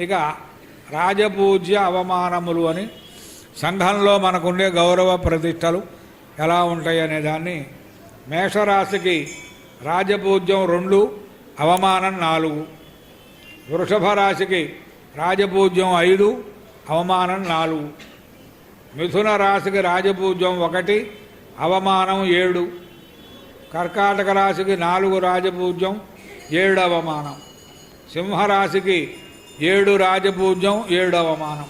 ఇక రాజపూజ్య అవమానములు అని సంఘంలో మనకుండే గౌరవ ప్రతిష్టలు ఎలా ఉంటాయి అనే దాన్ని మేషరాశికి రాజపూజ్యం 2, అవమానం 4. వృషభ రాశికి రాజపూజ్యం 5, అవమానం 4. మిథున రాశికి రాజపూజ్యం 1, అవమానం 7. కర్కాటక రాశికి 4 రాజపూజ్యం 7 అవమానం. సింహరాశికి 7 రాజపూజ్యం 7 అవమానం.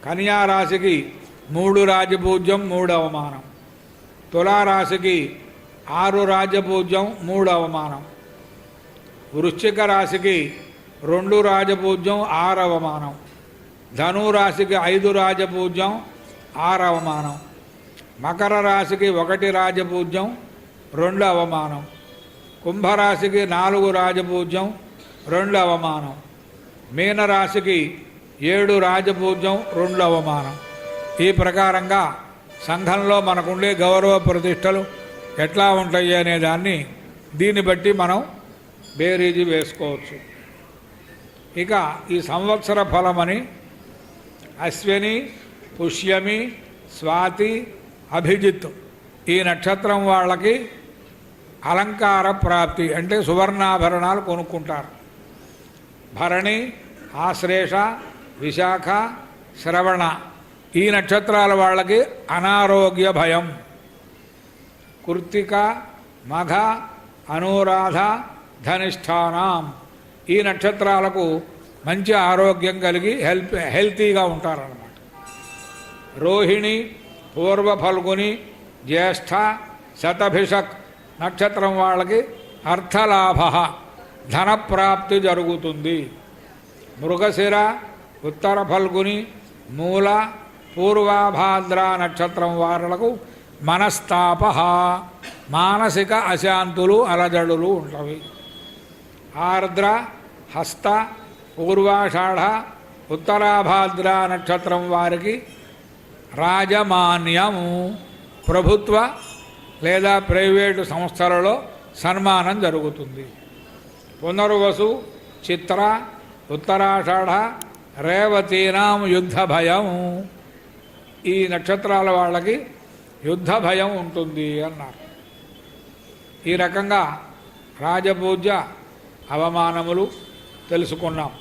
కన్యా రాశికి 3 రాజపూజ్యం 3 అవమానం. తులారాశికి 6 రాజపూజ్యం 3 అవమానం. వృశ్చిక రాశికి 2 రాజపూజ్యం 6 అవమానం. ధనురాశికి 5 రాజపూజ్యం 6 అవమానం. మకర రాశికి 1 రాజపూజ్యం 2 అవమానం. కుంభరాశికి 4 రాజపూజ్యం 2 అవమానం. మీనరాశికి 7 రాజపూజ్యం 2 అవమానం. ఈ ప్రకారంగా సంఘంలో మనకుండే గౌరవ ప్రతిష్టలు ఎట్లా ఉంటాయి అనే దాన్ని దీన్ని బట్టి మనం బేరీజు వేసుకోవచ్చు. ఇక ఈ సంవత్సర ఫలమని అశ్విని, పుష్యమి, స్వాతి, అభిజిత్ ఈ నక్షత్రం వాళ్ళకి అలంకార ప్రాప్తి అంటే సువర్ణాభరణాలు కొనుక్కుంటారు. భరణి, ఆశ్లేష, విశాఖ, శ్రవణ ఈ నక్షత్రాల వాళ్ళకి అనారోగ్య భయం. కృత్తిక, మఘ, అనురాధ, ధనిష్ఠానం ఈ నక్షత్రాలకు మంచి ఆరోగ్యం కలిగి హెల్తీగా ఉంటారన్నమాట. రోహిణి, పూర్వ ఫల్గుని, జ్యేష్ఠ, శతభిషక్ నక్షత్రం వాళ్ళకి అర్థలాభ ధనప్రాప్తి జరుగుతుంది. మృగశిర, ఉత్తర ఫల్గుని, మూల, పూర్వాభాద్ర నక్షత్రం వాళ్లకు మనస్తాప మానసిక అశాంతులు అలజడులు ఉంటవి. ఆర్ద్ర, హస్త, పూర్వాషాఢ, ఉత్తరాభాద్ర నక్షత్రం వారికి రాజమాన్యము ప్రభుత్వ లేదా ప్రైవేటు సంస్థలలో సన్మానం జరుగుతుంది. పునర్వసు, చిత్ర, ఉత్తరాషాఢ, రేవతీనాం యుద్ధ భయం ఈ నక్షత్రాల వాళ్ళకి యుద్ధ భయం ఉంటుంది అన్నారు. ఈ రకంగా రాజపూజ్య అవమానములు తెలుసుకున్నాం.